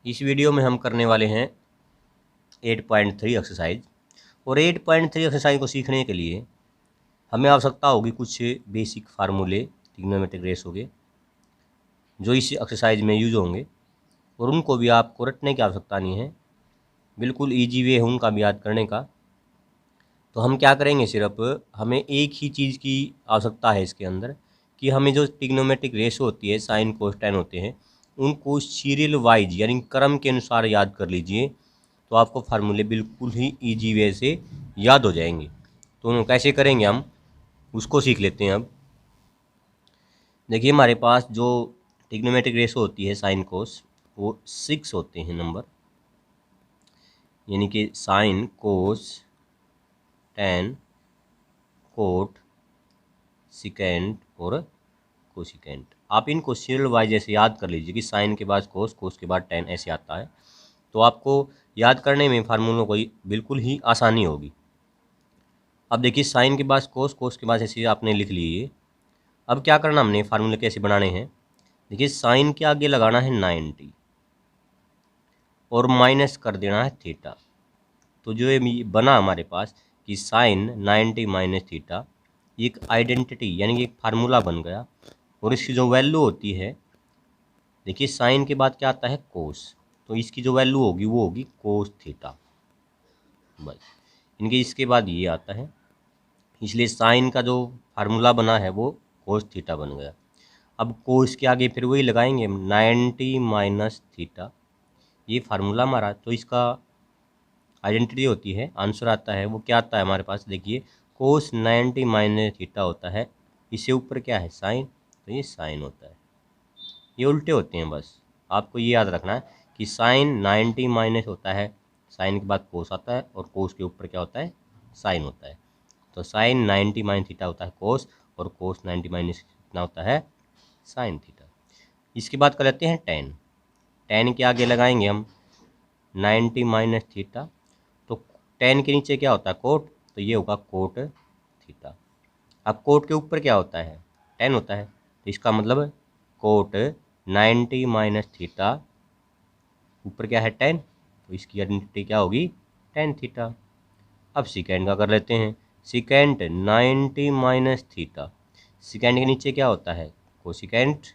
इस वीडियो में हम करने वाले हैं 8.3 एक्सरसाइज। और 8.3 एक्सरसाइज को सीखने के लिए हमें आवश्यकता होगी कुछ बेसिक फार्मूले, ट्रिग्नोमेट्रिक रेशो के, जो इस एक्सरसाइज में यूज होंगे। और उनको भी आपको रटने की आवश्यकता नहीं है, बिल्कुल ईजी वे है उनका भी याद करने का। तो हम क्या करेंगे, सिर्फ हमें एक ही चीज़ की आवश्यकता है इसके अंदर, कि हमें जो ट्रिग्नोमेट्रिक रेशो होती है, साइन कोस टेन होते हैं, उनको सीरियल वाइज यानी क्रम के अनुसार याद कर लीजिए, तो आपको फार्मूले बिल्कुल ही ईजी वे से याद हो जाएंगे। तो उनको कैसे करेंगे हम उसको सीख लेते हैं। अब देखिए, हमारे पास जो ट्रिग्नोमेट्रिक रेशो होती है साइन कोस, वो 6 होते हैं नंबर, यानी कि sine cos ten coat secant और कोसिकेंट। आप इनको सीरियल वाइज ऐसे याद कर लीजिए कि साइन के बाद कोस, कोस के बाद टेन, ऐसे आता है। तो आपको याद करने में फार्मूलों को बिल्कुल ही आसानी होगी। अब देखिए, साइन के बाद कोस, कोस के बाद ऐसे आपने लिख लिए। अब क्या करना, हमने फार्मूले कैसे बनाने हैं। देखिए, साइन के आगे लगाना है 90 और माइनस कर देना है थीटा। तो जो ये बना हमारे पास कि साइन 90 माइनस थीटा, एक आइडेंटिटी यानी कि एक फार्मूला बन गया। और इसकी जो वैल्यू होती है, देखिए साइन के बाद क्या आता है कोस, तो इसकी जो वैल्यू होगी वो होगी कोस थीटा, बस। इनके इसके बाद ये आता है, इसलिए साइन का जो फार्मूला बना है वो कोस थीटा बन गया। अब कोस के आगे फिर वही लगाएंगे 90 माइनस थीटा, ये फार्मूला हमारा। तो इसका आइडेंटिटी होती है, आंसर आता है, वो क्या आता है हमारे पास, देखिए कोस 90 माइनस थीटा होता है, इससे ऊपर क्या है साइन, तो ये साइन होता है। ये उल्टे होते हैं, बस आपको ये याद रखना है कि साइन 90 माइनस होता है, साइन के बाद कोस आता है, और कोस के ऊपर क्या होता है, साइन होता है। तो साइन 90 माइनस थीटा होता है कोस, और कोस 90 माइनस कितना होता है, साइन थीटा। इसके बाद कर लेते हैं टेन। टेन के आगे लगाएंगे हम 90 माइनस थीटा, तो टेन के नीचे क्या होता है कोट, तो ये होगा कोट थीटा। अब कोट के ऊपर क्या होता है, टेन होता है, तो इसका मतलब कोट 90 माइनस थीटा, ऊपर क्या है टेन, तो इसकी आइडेंटिटी क्या होगी, टेन थीटा। अब सेकेंड का कर लेते हैं, सेकेंड 90 माइनस थीटा, सेकेंड के नीचे क्या होता है कोसिकेंट,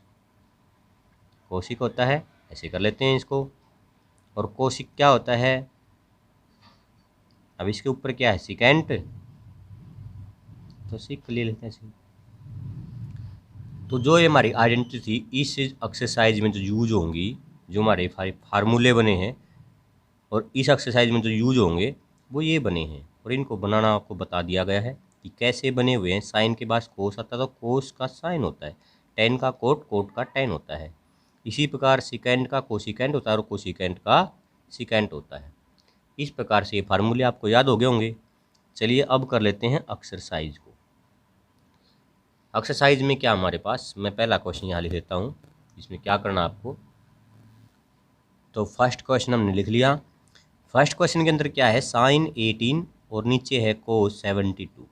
कोसिक होता है, ऐसे कर लेते हैं इसको। और कोसिक क्या होता है, अब इसके ऊपर क्या है सेकेंट, तो सीख ले लेते हैं। तो जो ये हमारी आइडेंटिटी थी, इस एक्सरसाइज में जो यूज होंगी, जो हमारे फार्मूले बने हैं और इस एक्सरसाइज में जो यूज होंगे वो ये बने हैं। और इनको बनाना आपको बता दिया गया है कि कैसे बने हुए हैं। साइन के बाद कोस आता है तो कोस का साइन होता है, टेन का कोट, कोट का टेन होता है। इसी प्रकार सिकेंड का कोसिकेंट होता है और कोसिकेंट का सिकेंट होता है। इस प्रकार से ये फार्मूले आपको याद हो गए होंगे। चलिए अब कर लेते हैं एक्सरसाइज को। एक्सरसाइज में क्या हमारे पास, मैं पहला क्वेश्चन यहाँ लिख देता हूँ, इसमें क्या करना आपको। तो फर्स्ट क्वेश्चन हमने लिख लिया। फर्स्ट क्वेश्चन के अंदर क्या है, साइन 18 और नीचे है कोस 72,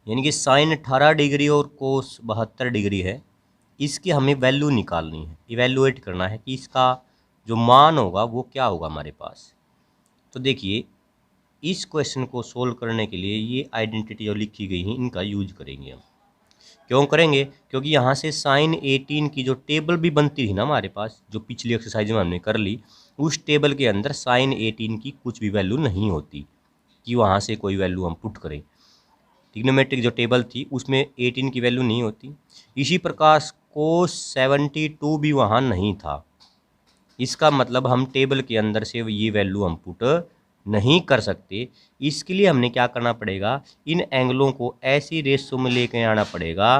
यानी कि साइन 18 डिग्री और कोस 72 डिग्री है। इसकी हमें वैल्यू निकालनी है, इवेल्युएट करना है कि इसका जो मान होगा वो क्या होगा हमारे पास। तो देखिए, इस क्वेश्चन को सोल्व करने के लिए ये आइडेंटिटी जो लिखी गई है इनका यूज करेंगे हम। क्यों करेंगे, क्योंकि यहाँ से साइन 18 की जो टेबल भी बनती थी ना हमारे पास, जो पिछली एक्सरसाइज में हमने कर ली, उस टेबल के अंदर साइन 18 की कुछ भी वैल्यू नहीं होती कि वहाँ से कोई वैल्यू हम पुट करें। ट्रिग्नोमेट्रिक जो टेबल थी उसमें 18 की वैल्यू नहीं होती। इसी प्रकार कोस 72 भी वहाँ नहीं था। इसका मतलब हम टेबल के अंदर से ये वैल्यू हम पुट नहीं कर सकते। इसके लिए हमने क्या करना पड़ेगा, इन एंगलों को ऐसी रेशो में लेकर आना पड़ेगा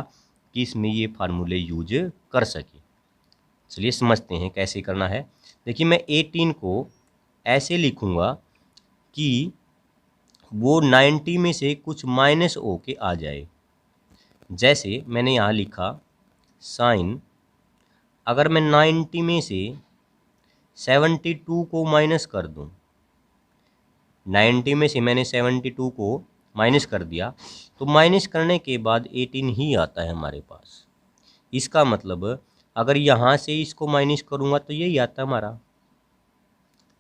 कि इसमें ये फार्मूले यूज कर सके। चलिए समझते हैं कैसे करना है। देखिए, मैं 18 को ऐसे लिखूँगा कि वो 90 में से कुछ माइनस हो के आ जाए। जैसे मैंने यहाँ लिखा साइन, अगर मैं 90 में से 72 को माइनस कर दूँ, 90 में से मैंने 72 को माइनस कर दिया, तो माइनस करने के बाद 18 ही आता है हमारे पास। इसका मतलब अगर यहाँ से इसको माइनस करूँगा तो यही आता है हमारा।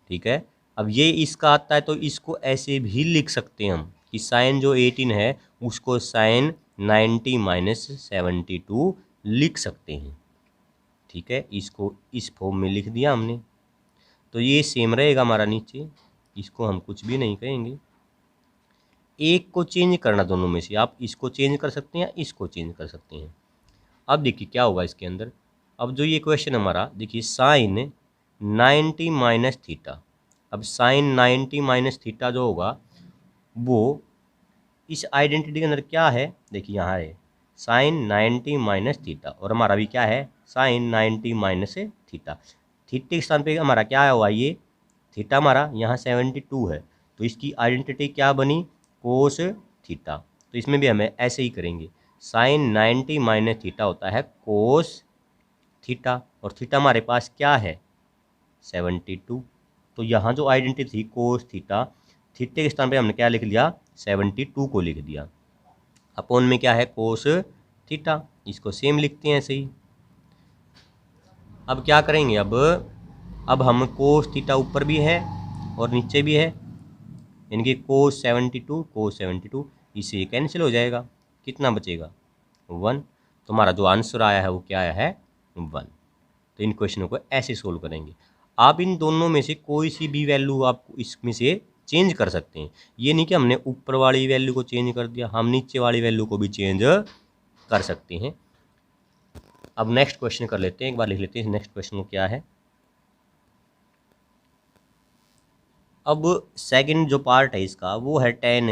ठीक है। अब ये इसका आता है तो इसको ऐसे भी लिख सकते हैं हम कि साइन जो 18 है उसको साइन 90 माइनस 72 लिख सकते हैं। ठीक है, इसको इस फॉर्म में लिख दिया हमने, तो ये सेम रहेगा हमारा नीचे, इसको हम कुछ भी नहीं कहेंगे। एक को चेंज करना दोनों में से, आप इसको चेंज कर सकते हैं या इसको चेंज कर सकते हैं। अब देखिए क्या होगा इसके अंदर। अब जो ये क्वेश्चन हमारा देखिए साइन 90 माइनस थीटा, अब साइन 90 माइनस थीटा जो होगा वो इस आइडेंटिटी के अंदर क्या है, देखिए यहाँ है साइन 90 माइनस थीटा और हमारा भी क्या है साइन 90 माइनस थीटा। थीटा के स्थान पे हमारा क्या हुआ, ये थीटा हमारा यहाँ 72 है, तो इसकी आइडेंटिटी क्या बनी कोस थीटा। तो इसमें भी हमें ऐसे ही करेंगे, साइन 90 माइनस थीटा होता है कोस थीटा और थीटा हमारे पास क्या है 72। तो यहाँ जो आइडेंटिटी थी कोस थीटा, थीटे के स्थान पे हमने क्या लिख लिया 72 को लिख दिया, अपोन में क्या है कोस थीटा, इसको सेम लिखते हैं ऐसे ही। अब क्या करेंगे, अब हम कोस थीटा ऊपर भी है और नीचे भी है, यानी कि कोस 72 इससे कैंसिल हो जाएगा, कितना बचेगा 1। तो हमारा जो आंसर आया है वो क्या आया है 1। तो इन क्वेश्चनों को ऐसे सोल्व करेंगे। आप इन दोनों में से कोई सी भी वैल्यू आप इसमें से चेंज कर सकते हैं, ये नहीं कि हमने ऊपर वाली वैल्यू को चेंज कर दिया, हम नीचे वाली वैल्यू को भी चेंज कर सकते हैं। अब नेक्स्ट क्वेश्चन कर लेते हैं, एक बार लिख लेते हैं नेक्स्ट क्वेश्चन क्या है। अब सेकंड जो पार्ट है इसका वो है tan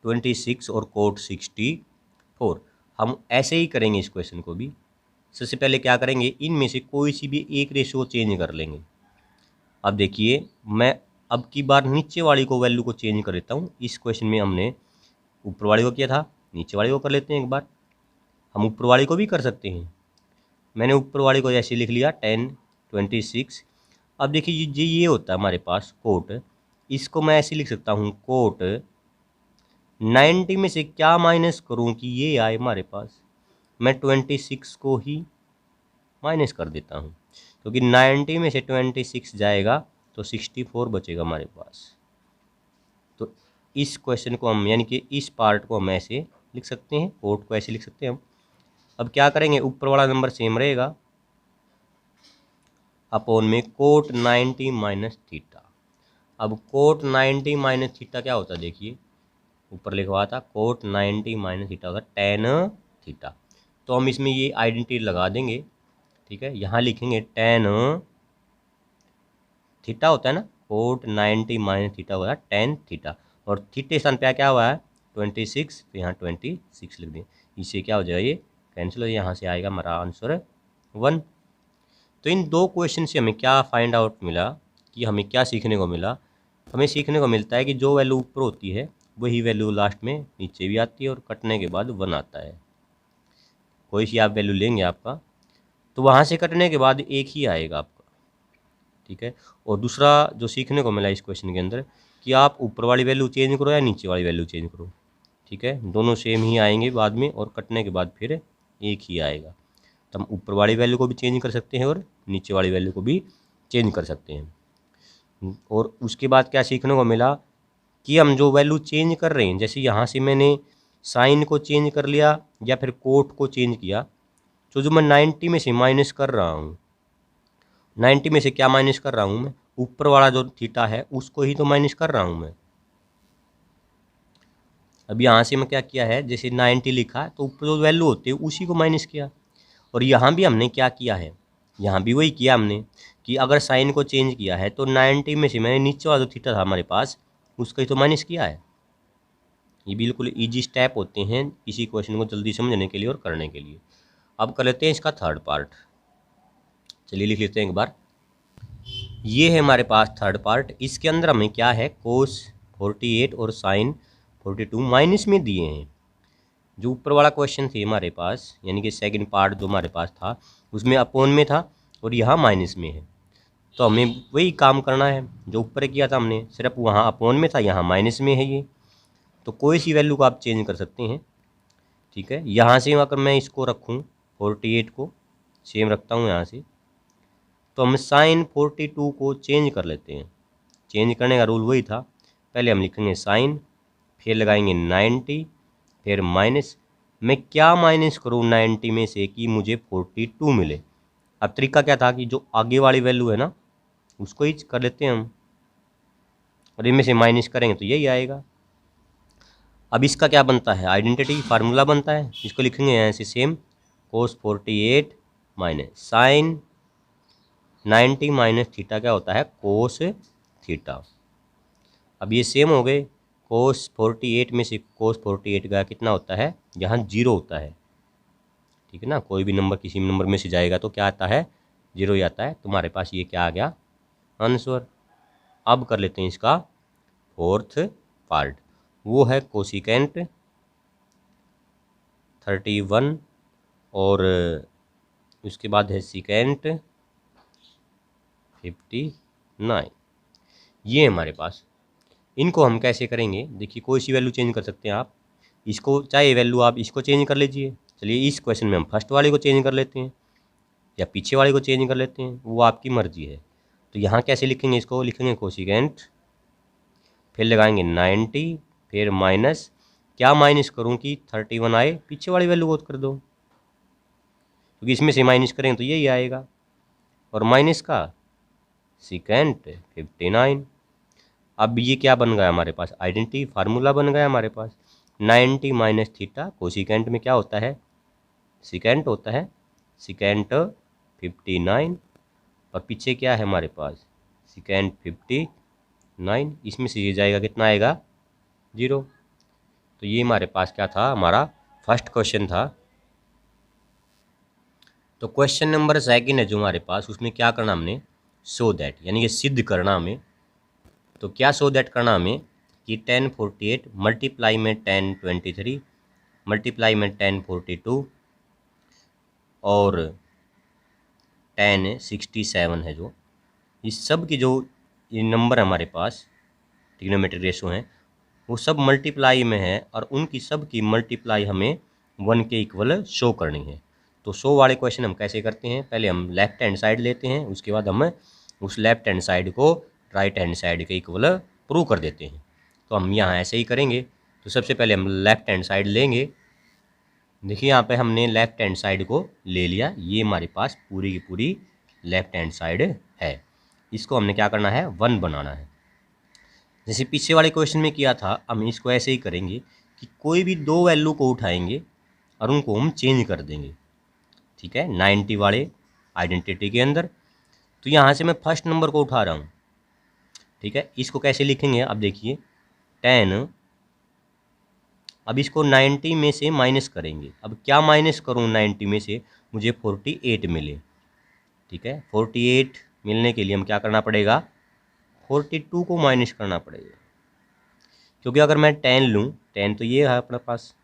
26 और cot 64। हम ऐसे ही करेंगे इस क्वेश्चन को भी। सबसे पहले क्या करेंगे, इनमें से कोई सी भी एक रेशियो चेंज कर लेंगे। अब देखिए मैं अब की बार नीचे वाली को वैल्यू को चेंज कर देता हूँ। इस क्वेश्चन में हमने ऊपर वाली को किया था, नीचे वाली को कर लेते हैं एक बार। हम ऊपर वाली को भी कर सकते हैं, मैंने ऊपर वाली को ऐसे लिख लिया tan 26। अब देखिए ये होता है हमारे पास कोट, इसको मैं ऐसे लिख सकता हूँ कोट 90 में से क्या माइनस करूँ कि ये आए हमारे पास, मैं 26 को ही माइनस कर देता हूँ, क्योंकि 90 में से 26 जाएगा तो 64 बचेगा हमारे पास। तो इस क्वेश्चन को हम यानी कि इस पार्ट को हम ऐसे लिख सकते हैं, कोट को ऐसे लिख सकते हैं हम। अब क्या करेंगे, ऊपर वाला नंबर सेम रहेगा अपोन में कोट 90 माइनस थीटा। अब कोट 90 माइनस थीटा क्या होता है, देखिए ऊपर लिखवा था कोट 90 माइनस थीटा होगा टेन थीटा। तो हम इसमें ये आइडेंटिटी लगा देंगे, ठीक है। यहाँ लिखेंगे टेन थीटा होता है ना, कोट 90 माइनस थीटा होगा टेन थीटा, और थीटे स्थान पे क्या हुआ है 26, तो यहाँ 26 लिख दें। इससे क्या हो जाएगा, ये कैंसिल हो, यहाँ से आएगा हमारा आंसर 1। तो इन दो क्वेश्चन से हमें क्या फाइंड आउट मिला कि हमें क्या सीखने को मिला, हमें सीखने को मिलता है कि जो वैल्यू ऊपर होती है वही वैल्यू लास्ट में नीचे भी आती है और कटने के बाद 1 आता है। कोई सी आप वैल्यू लेंगे आपका तो वहाँ से कटने के बाद एक ही आएगा आपका, ठीक है। और दूसरा जो सीखने को मिला इस क्वेश्चन के अंदर कि आप ऊपर वाली वैल्यू चेंज करो या नीचे वाली वैल्यू चेंज करो, ठीक है, दोनों सेम ही आएंगे बाद में और कटने के बाद फिर एक ही आएगा। तो हम ऊपर वाली वैल्यू को भी चेंज कर सकते हैं और नीचे वाली वैल्यू को भी चेंज कर सकते हैं। और उसके बाद क्या सीखने को मिला कि हम जो वैल्यू चेंज कर रहे हैं, जैसे यहाँ से मैंने साइन को चेंज कर लिया या फिर कोट को चेंज किया, तो जो मैं 90 में से माइनस कर रहा हूँ, 90 में से क्या माइनस कर रहा हूँ मैं, ऊपर वाला जो थीटा है उसको ही तो माइनस कर रहा हूँ मैं। अब यहाँ से मैं क्या किया है, जैसे 90 लिखा है तो ऊपर जो वैल्यू होती है उसी को माइनस किया। और यहाँ भी हमने क्या किया है, यहाँ भी वही किया हमने कि अगर साइन को चेंज किया है तो 90 में से मैंने नीचे वाला जो थीटा था हमारे पास उसका ही तो माइनस किया है। ये बिल्कुल इजी स्टेप होते हैं किसी क्वेश्चन को जल्दी समझने के लिए और करने के लिए। अब कर लेते हैं इसका थर्ड पार्ट, चलिए लिख लेते हैं एक बार। ये है हमारे पास थर्ड पार्ट, इसके अंदर हमें क्या है कोस 48 और साइन 42 माइनस में दिए हैं। जो ऊपर वाला क्वेश्चन थे हमारे पास यानी कि सेकंड पार्ट जो हमारे पास था उसमें अपोन में था और यहाँ माइनस में है, तो हमें वही काम करना है जो ऊपर किया था हमने, सिर्फ वहाँ अपोन में था यहाँ माइनस में है ये। तो कोई सी वैल्यू को आप चेंज कर सकते हैं, ठीक है। यहाँ से अगर मैं इसको रखूँ 48 को सेम रखता हूँ यहाँ से, तो हम साइन 42 को चेंज कर लेते हैं, चेंज करने का रूल वही था। पहले हम लिखेंगे साइन, फिर लगाएंगे 90, फिर माइनस। मैं क्या माइनस करूँ 90 में से कि मुझे 42 मिले। अब तरीका क्या था कि जो आगे वाली वैल्यू है ना उसको ही कर लेते हैं हम, और इनमें से माइनस करेंगे तो यही आएगा। अब इसका क्या बनता है, आइडेंटिटी फार्मूला बनता है, इसको लिखेंगे ऐसे सेम, कोस 48 माइनस साइन 90 माइनस थीटा क्या होता है, कोस थीटा। अब ये सेम हो गए, कोस 48 में से कोस 48 का कितना होता है, यहाँ 0 होता है, ठीक है ना। कोई भी नंबर किसी नंबर में से जाएगा तो क्या आता है, 0 ही आता है। तुम्हारे पास ये क्या आ गया, आंसर। अब कर लेते हैं इसका फोर्थ पार्ट, वो है कोसिकेंट 31 और उसके बाद है सिकेंट 59। ये हमारे पास, इनको हम कैसे करेंगे, देखिए कोई सी वैल्यू चेंज कर सकते हैं आप, इसको चाहे वैल्यू आप इसको चेंज कर लीजिए। चलिए इस क्वेश्चन में हम फर्स्ट वाले को चेंज कर लेते हैं या पीछे वाले को चेंज कर लेते हैं, वो आपकी मर्जी है। तो यहाँ कैसे लिखेंगे, इसको लिखेंगे कोसिकेंट, फिर लगाएंगे 90, फिर माइनस, क्या माइनस करूँ कि 31 आए, पीछे वाली वैल्यू को कर दो, क्योंकि इसमें से माइनस करेंगे तो यही आएगा, और माइनस का सिकेंट 59। अब ये क्या बन गया हमारे पास, आइडेंटिटी फार्मूला बन गया हमारे पास। 90 माइनस थीटा कोसिकेंट में क्या होता है, सिकेंट होता है, सिकेंट 59, और पीछे क्या है हमारे पास, सिकेंट 59। इसमें से ये जाएगा कितना आएगा, 0। तो ये हमारे पास क्या था, हमारा फर्स्ट क्वेश्चन था। तो क्वेश्चन नंबर सेकंड है जो हमारे पास, उसमें क्या करना हमने, सो दैट, यानी कि सिद्ध करना हमें। तो क्या सो दैट करना हमें कि 1048 मल्टीप्लाई में 1023 मल्टीप्लाई में 1042 और 1067 है, जो इस सब की जो ये नंबर है हमारे पास, ट्रिग्नोमेट्रिक रेशो हैं, वो सब मल्टीप्लाई में है, और उनकी सब की मल्टीप्लाई हमें 1 के इक्वल शो करनी है। तो शो वाले क्वेश्चन हम कैसे करते हैं, पहले हम लेफ्ट हैंड साइड लेते हैं, उसके बाद हम उस लेफ्ट हैंड साइड को राइट हैंड साइड के इक्वल प्रूव कर देते हैं। तो हम यहाँ ऐसे ही करेंगे। तो सबसे पहले हम लेफ्ट हैंड साइड लेंगे, देखिए यहाँ पे हमने लेफ्ट हैंड साइड को ले लिया, ये हमारे पास पूरी की पूरी लेफ्ट हैंड साइड है। इसको हमने क्या करना है, 1 बनाना है। जैसे पीछे वाले क्वेश्चन में किया था, हम इसको ऐसे ही करेंगे कि कोई भी दो वैल्यू को उठाएंगे और उनको हम चेंज कर देंगे, ठीक है, 90 वाले आइडेंटिटी के अंदर। तो यहाँ से मैं फर्स्ट नंबर को उठा रहा हूँ, ठीक है। इसको कैसे लिखेंगे, अब देखिए 10, अब इसको 90 में से माइनस करेंगे। अब क्या माइनस करूँ 90 में से, मुझे 48 मिले, ठीक है। 48 मिलने के लिए हम क्या करना पड़ेगा, 42 को माइनस करना पड़ेगा, क्योंकि अगर मैं 10 लूँ, 10 तो ये है अपने पास,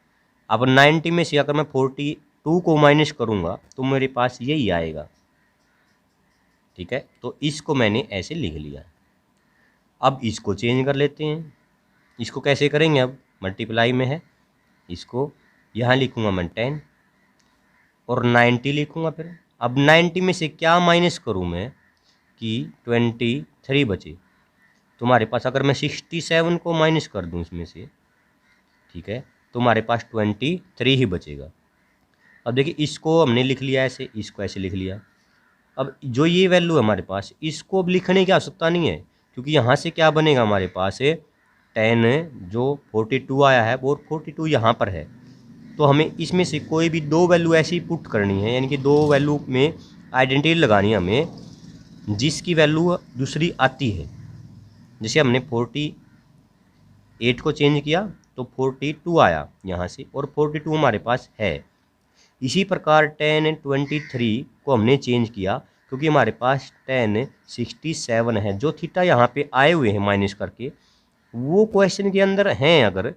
अब 90 में से अगर मैं 42 को माइनस करूँगा तो मेरे पास यही आएगा, ठीक है। तो इसको मैंने ऐसे लिख लिया। अब इसको चेंज कर लेते हैं, इसको कैसे करेंगे, अब मल्टीप्लाई में है, इसको यहाँ लिखूँगा मैं 10 और 90 लिखूँगा फिर। अब 90 में से क्या माइनस करूँ मैं कि 23 बचे। तुम्हारे पास अगर मैं 67 को माइनस कर दूँ इसमें से, ठीक है, तुम्हारे पास 23 ही बचेगा। अब देखिए इसको हमने लिख लिया ऐसे, इसको ऐसे लिख लिया। अब जो ये वैल्यू है हमारे पास, इसको अब लिखने की आवश्यकता नहीं है, क्योंकि यहाँ से क्या बनेगा हमारे पास है 10, जो 42 आया है वो 42 यहाँ पर है। तो हमें इसमें से कोई भी दो वैल्यू ऐसी पुट करनी है, यानी कि दो वैल्यू में आइडेंटिटी लगानी है हमें, जिसकी वैल्यू दूसरी आती है। जैसे हमने 48 को चेंज किया तो 42 आया यहाँ से, और 42 हमारे पास है। इसी प्रकार 1023 को हमने चेंज किया, क्योंकि हमारे पास 1067 है, जो थीटा यहाँ पे आए हुए हैं माइनस करके, वो क्वेश्चन के अंदर हैं अगर,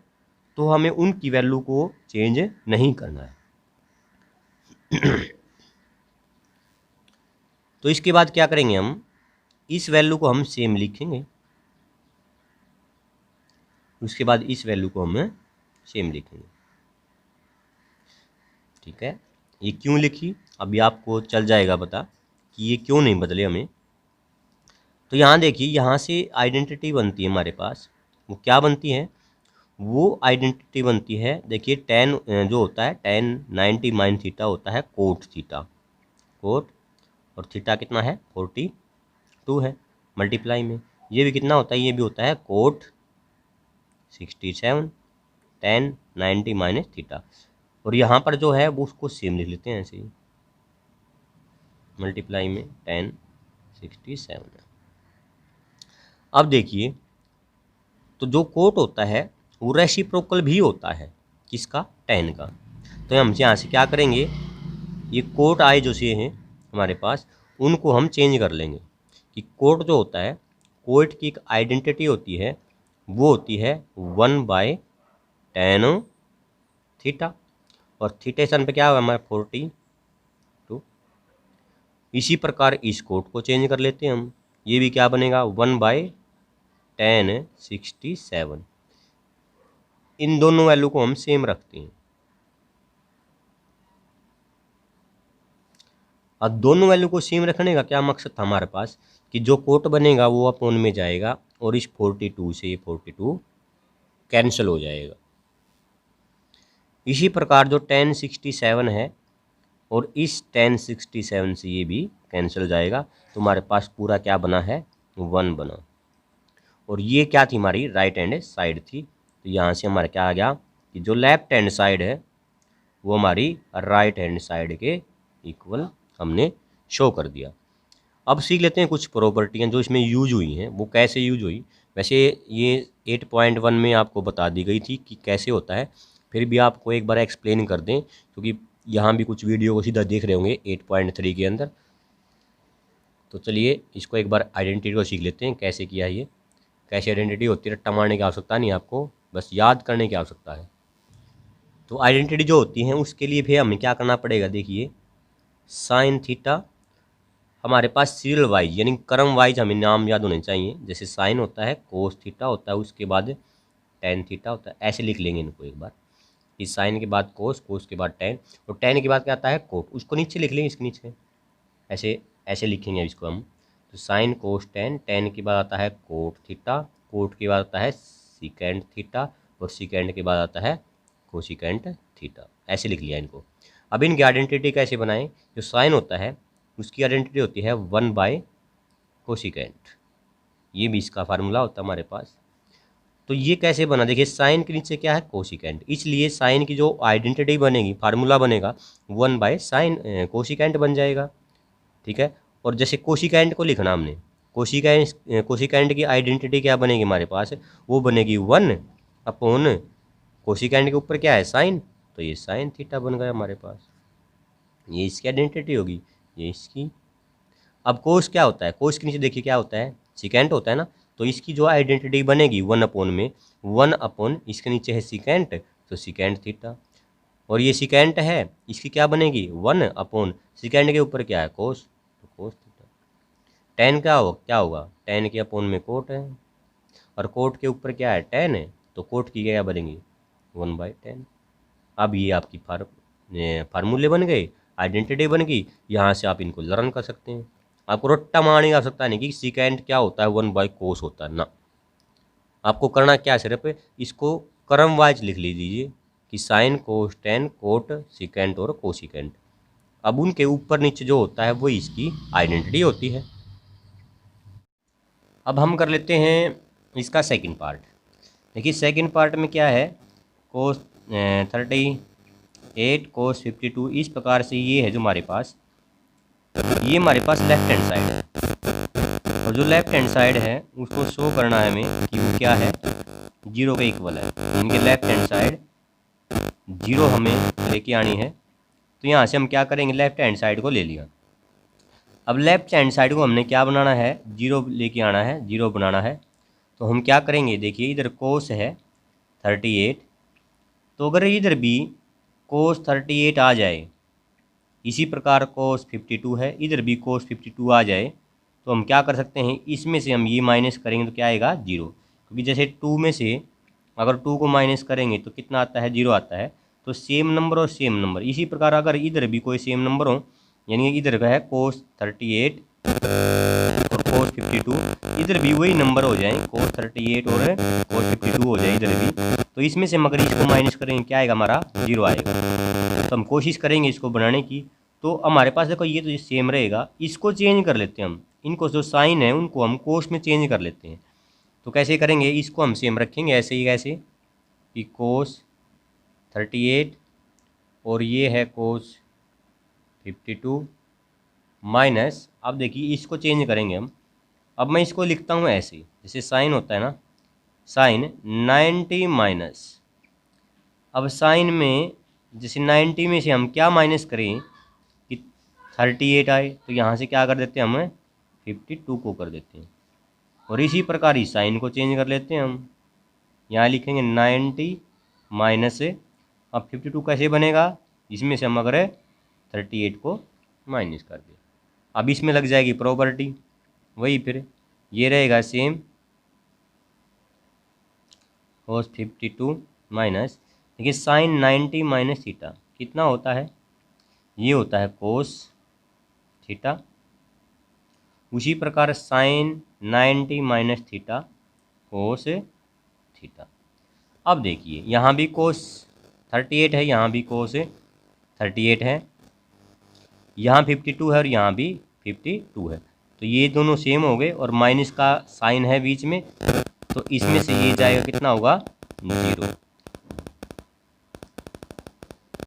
तो हमें उनकी वैल्यू को चेंज नहीं करना है। तो इसके बाद क्या करेंगे, हम इस वैल्यू को हम सेम लिखेंगे, उसके बाद इस वैल्यू को हम सेम लिखेंगे, ठीक है। ये क्यों लिखी, अभी आपको चल जाएगा पता कि ये क्यों नहीं बदले हमें। तो यहाँ देखिए, यहाँ से आइडेंटिटी बनती है हमारे पास, वो क्या बनती है, वो आइडेंटिटी बनती है, देखिए टेन जो होता है टेन 90 माइन थीटा होता है कोट थीटा, कोट, और थीटा कितना है 42 है, मल्टीप्लाई में ये भी कितना होता है, ये भी होता है कोट 67 टेन 90 माइनस थीटा, और यहाँ पर जो है वो उसको सेम लिख लेते हैं ऐसे ही, मल्टीप्लाई में टेन 67। अब देखिए, तो जो कोट होता है वो रेसिप्रोकल भी होता है, किसका, टेन का। तो हम यहाँ से क्या करेंगे, ये कोट आए जो से हैं हमारे पास, उनको हम चेंज कर लेंगे कि कोट जो होता है, कोट की एक आइडेंटिटी होती है, वो होती है 1/tan थीटा, और थीटेशन पे क्या हुआ हमारा 42। इसी प्रकार इस कोट को चेंज कर लेते हैं हम, ये भी क्या बनेगा 1/tan 67। इन दोनों वैल्यू को हम सेम रखते हैं। अब दोनों वैल्यू को सेम रखने का क्या मकसद था हमारे पास, कि जो कोट बनेगा वो अपोन में जाएगा, और इस 42 से ये 42 कैंसिल हो जाएगा। इसी प्रकार जो 1067 है, और इस 1067 से ये भी कैंसिल हो जाएगा, तो हमारे पास पूरा क्या बना है 1 बना, और ये क्या थी हमारी राइट हैंड साइड थी। तो यहाँ से हमारा क्या आ गया कि जो लेफ्ट हैंड साइड है वो हमारी राइट हैंड साइड के इक्वल हमने शो कर दिया। अब सीख लेते हैं कुछ प्रॉपर्टियाँ जो इसमें यूज हुई हैं, वो कैसे यूज हुई। वैसे ये 8.1 में आपको बता दी गई थी कि कैसे होता है, फिर भी आपको एक बार एक्सप्लेन कर दें, क्योंकि यहाँ भी कुछ वीडियो को सीधा देख रहे होंगे 8.3 के अंदर। तो चलिए इसको एक बार आइडेंटिटी को सीख लेते हैं, कैसे किया ये, कैसे आइडेंटिटी होती है। रट्टा मारने की आवश्यकता नहीं, आपको बस याद करने की आवश्यकता है। तो आइडेंटिटी जो होती है उसके लिए फिर हमें क्या करना पड़ेगा, देखिए साइन थीटा हमारे पास सीरियल वाइज यानी क्रम वाइज हमें नाम याद होने चाहिए। जैसे साइन होता है, कोस थीटा होता है, उसके बाद टेन थीटा होता है, ऐसे लिख लेंगे इनको एक बार, इस साइन के बाद कोस, कोस के बाद टेन, और टेन के बाद क्या आता है कोट, उसको नीचे लिख लेंगे, इसके नीचे ऐसे ऐसे लिखेंगे इसको हम। तो साइन कोस टेन, टेन के बाद आता है कोट थीटा, कोट के बाद आता है सिकेंड थीटा, और सिकेंड के बाद आता है कोसिकेंट थीटा, ऐसे लिख लिया इनको। अब इनकी आइडेंटिटी कैसे बनाएं, जो साइन होता है उसकी आइडेंटिटी होती है 1/कोसिकेंट, ये भी इसका फार्मूला होता है हमारे पास। तो ये कैसे बना, देखिए साइन के नीचे क्या है कोसिकेंट, इसलिए साइन की जो आइडेंटिटी बनेगी, फार्मूला बनेगा 1/साइन कोसिकेंट बन जाएगा, ठीक है। और जैसे कोसिकेंट को लिखना हमने, कोसिकेंट की आइडेंटिटी क्या बनेगी हमारे पास, वो बनेगी 1/, कोसिकेंट के ऊपर क्या है साइन, तो ये साइन थीटा बन गया हमारे पास, ये इसकी आइडेंटिटी होगी, ये इसकी। अब कोस क्या होता है, कोस के नीचे देखिए क्या होता है सिकेंट होता है ना, तो इसकी जो आइडेंटिटी बनेगी 1/, में 1/, इसके नीचे है सिकेंट, तो सिकेंट थीटा, और ये सिकेंट है, इसकी क्या बनेगी 1/, सिकेंड के ऊपर क्या है कोस, तो कोस थीटा। टेन क्या होगा, टेन के अपोन में कोट है, और कोट के ऊपर क्या है टेन है, तो कोट की क्या बनेगी 1/10। अब ये आपकी फार्मूले बन गए, आइडेंटिटी बन गई, यहाँ से आप इनको लर्न कर सकते हैं। आपको रट्टा मारने की आवश्यकता नहीं कि सिकेंट क्या होता है 1/कोस होता है ना, आपको करना क्या है, सिर्फ इसको क्रम वाइज लिख लीजिए कि sine cos ten coat secant और कोसिकेंट। अब उनके ऊपर नीचे जो होता है वो इसकी आइडेंटिटी होती है। अब हम कर लेते हैं इसका सेकंड पार्ट। देखिए सेकंड पार्ट में क्या है, कोस 38 कोस 52, इस प्रकार से ये है जो हमारे पास, ये हमारे पास लेफ्ट हैंड साइड है, और जो लेफ्ट हैंड साइड है उसको शो करना है हमें कि वो क्या है 0 के इक्वल है। इनके लेफ्ट हैंड साइड 0 हमें लेके आनी है, तो यहाँ से हम क्या करेंगे, लेफ्ट हैंड साइड को ले लिया। अब लेफ्ट हैंड साइड को हमने क्या बनाना है, 0 लेके आना है, 0 बनाना है। तो हम क्या करेंगे, देखिए इधर कोस है 38, तो अगर इधर भी कोस 38 आ जाए, इसी प्रकार कोस 52 है, इधर भी कोस 52 आ जाए, तो हम क्या कर सकते हैं, इसमें से हम ये माइनस करेंगे तो क्या आएगा 0, क्योंकि जैसे 2 में से अगर 2 को माइनस करेंगे तो कितना आता है 0 आता है, तो सेम नंबर और सेम नंबर। इसी प्रकार अगर इधर भी कोई सेम नंबर हो, यानी इधर का है कोस 38 और कोस 52, इधर भी वही नंबर हो जाए, cos 38 और cos 52 हो जाए इधर भी। तो इसमें से मगर इसको माइनस करेंगे, क्या आएगा हमारा, 0 आएगा। तो हम कोशिश करेंगे इसको बनाने की। तो हमारे पास देखो ये तो सेम रहेगा, इसको चेंज कर लेते हैं हम, इनको जो साइन है उनको हम कोस में चेंज कर लेते हैं। तो कैसे करेंगे, इसको हम सेम रखेंगे ऐसे ही, कैसे कि कोस 38 और ये है कोस 52 माइनस, अब देखिए इसको चेंज करेंगे हम। अब मैं इसको लिखता हूँ ऐसे, जैसे साइन होता है ना, साइन 90 माइनस, अब साइन में जैसे 90 में से हम क्या माइनस करें कि 38 आए, तो यहाँ से क्या कर देते हैं हम, 52 को कर देते हैं। और इसी प्रकार इस साइन को चेंज कर लेते हैं हम, यहाँ लिखेंगे 90 माइनस, अब 52 कैसे बनेगा, इसमें से हम अगर 38 को माइनस कर दें, अब इसमें लग जाएगी प्रॉपर्टी, वही फिर ये रहेगा सेम, cos 52 माइनस, देखिए साइन 90 माइनस थीटा कितना होता है, ये होता है कोस थीटा। उसी प्रकार sine 90 minus theta cos theta. अब देखिए यहाँ भी कोस 38 है, यहाँ भी कोस 38 है, यहाँ 52 है और यहाँ भी 52 है, तो ये दोनों सेम हो गए और माइनस का साइन है बीच में, तो इसमें से ये जाएगा कितना होगा, 0।